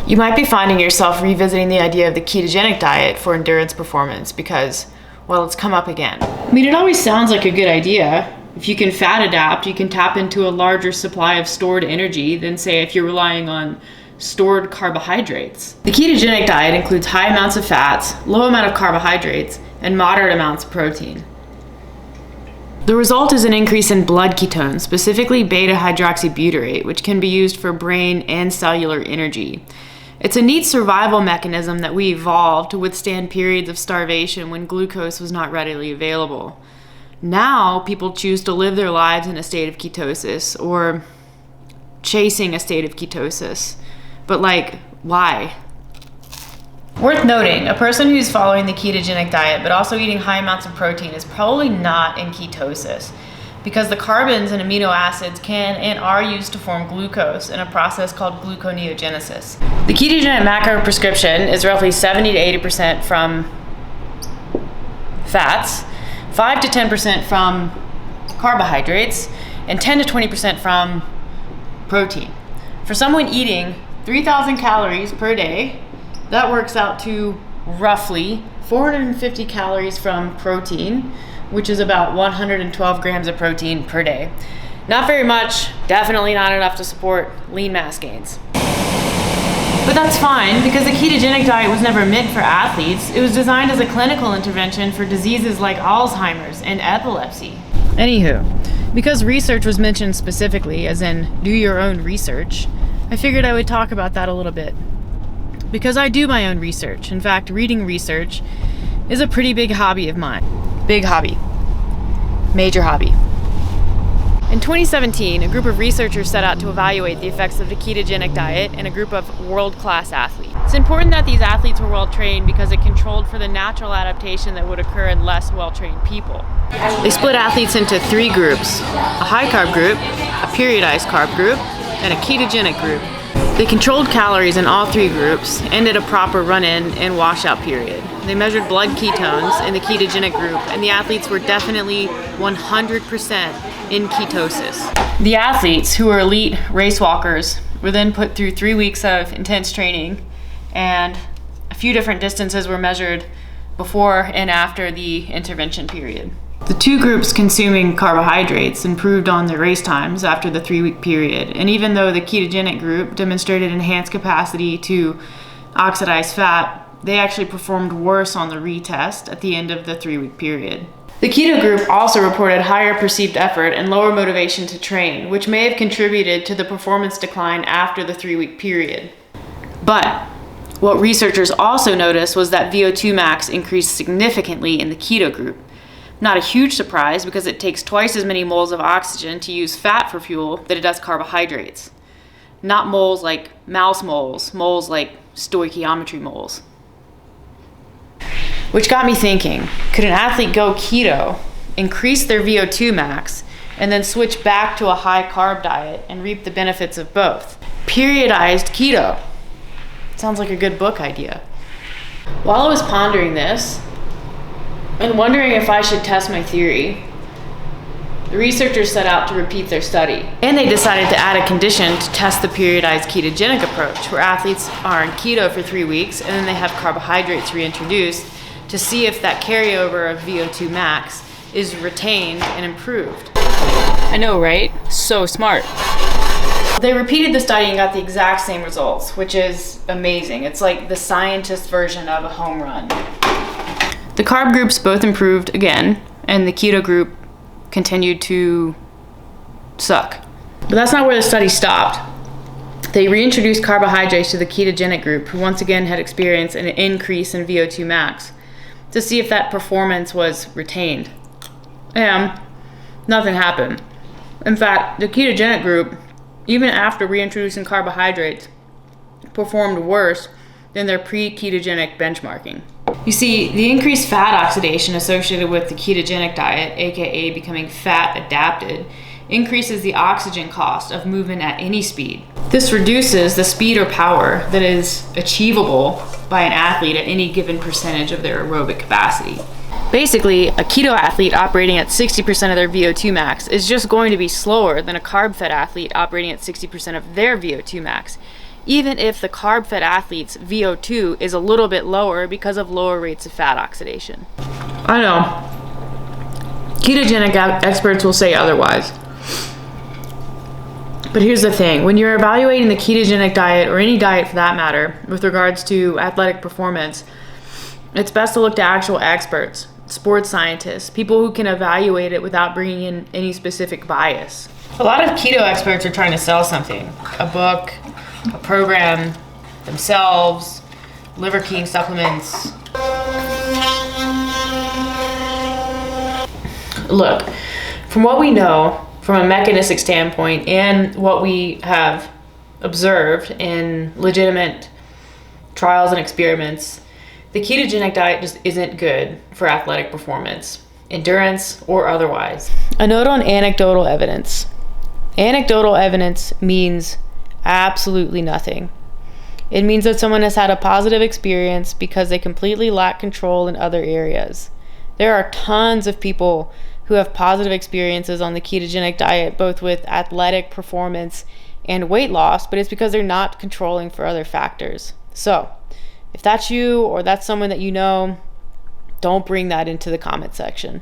You might be finding yourself revisiting the idea of the ketogenic diet for endurance performance because, well, it's come up again. I mean, it always sounds like a good idea. If you can fat adapt, you can tap into a larger supply of stored energy than, say, if you're relying on stored carbohydrates. The ketogenic diet includes high amounts of fats, low amount of carbohydrates, and moderate amounts of protein. The result is an increase in blood ketones, specifically beta-hydroxybutyrate, which can be used for brain and cellular energy. It's a neat survival mechanism that we evolved to withstand periods of starvation when glucose was not readily available. Now, people choose to live their lives in a state of ketosis or chasing a state of ketosis. But why? Worth noting, a person who's following the ketogenic diet but also eating high amounts of protein is probably not in ketosis because the carbons and amino acids can and are used to form glucose in a process called gluconeogenesis. The ketogenic macro prescription is roughly 70 to 80% from fats, 5 to 10% from carbohydrates, and 10 to 20% from protein. For someone eating 3,000 calories per day, that works out to roughly 450 calories from protein, which is about 112 grams of protein per day. Not very much, definitely not enough to support lean mass gains. But that's fine because the ketogenic diet was never meant for athletes. It was designed as a clinical intervention for diseases like Alzheimer's and epilepsy. Anywho, because research was mentioned specifically, as in do your own research, I figured I would talk about that a little bit. Because I do my own research. In fact, reading research is a pretty big hobby of mine. Big hobby. Major hobby. In 2017, a group of researchers set out to evaluate the effects of the ketogenic diet in a group of world-class athletes. It's important that these athletes were well-trained because it controlled for the natural adaptation that would occur in less well-trained people. They split athletes into 3 groups: a high-carb group, a periodized carb group, and a ketogenic group. They controlled calories in all 3 groups and did a proper run-in and washout period. They measured blood ketones in the ketogenic group, and the athletes were definitely 100% in ketosis. The athletes, who were elite race walkers, were then put through 3 weeks of intense training, and a few different distances were measured before and after the intervention period. The 2 groups consuming carbohydrates improved on their race times after the 3-week period, and even though the ketogenic group demonstrated enhanced capacity to oxidize fat, they actually performed worse on the retest at the end of the 3-week period. The keto group also reported higher perceived effort and lower motivation to train, which may have contributed to the performance decline after the 3-week period. But what researchers also noticed was that VO2 max increased significantly in the keto group. Not a huge surprise because it takes twice as many moles of oxygen to use fat for fuel than it does carbohydrates. Not moles like mouse moles, moles like stoichiometry moles. Which got me thinking, could an athlete go keto, increase their VO2 max, and then switch back to a high carb diet and reap the benefits of both? Periodized keto. Sounds like a good book idea. While I was pondering this, and wondering if I should test my theory, the researchers set out to repeat their study. And they decided to add a condition to test the periodized ketogenic approach, where athletes are on keto for 3 weeks and then they have carbohydrates reintroduced to see if that carryover of VO2 max is retained and improved. I know, right? So smart. They repeated the study and got the exact same results, which is amazing. It's like the scientist version of a home run. The carb groups both improved again, and the keto group continued to suck. But that's not where the study stopped. They reintroduced carbohydrates to the ketogenic group, who once again had experienced an increase in VO2 max, to see if that performance was retained. And nothing happened. In fact, the ketogenic group, even after reintroducing carbohydrates, performed worse than their pre-ketogenic benchmarking. You see, the increased fat oxidation associated with the ketogenic diet, aka becoming fat adapted, increases the oxygen cost of movement at any speed. This reduces the speed or power that is achievable by an athlete at any given percentage of their aerobic capacity. Basically, a keto athlete operating at 60% of their VO2 max is just going to be slower than a carb-fed athlete operating at 60% of their VO2 max, even if the carb-fed athlete's VO2 is a little bit lower because of lower rates of fat oxidation. I know. Ketogenic experts will say otherwise. But here's the thing. When you're evaluating the ketogenic diet, or any diet for that matter, with regards to athletic performance, it's best to look to actual experts, sports scientists, people who can evaluate it without bringing in any specific bias. A lot of keto experts are trying to sell something. A book, a program, themselves, Liver King supplements. Look, from what we know, from a mechanistic standpoint, and what we have observed in legitimate trials and experiments, the ketogenic diet just isn't good for athletic performance, endurance, or otherwise. A note on anecdotal evidence. Anecdotal evidence means absolutely nothing. It means that someone has had a positive experience because they completely lack control in other areas. There are tons of people who have positive experiences on the ketogenic diet, both with athletic performance and weight loss, but it's because they're not controlling for other factors. So, if that's you or that's someone that you know, don't bring that into the comment section.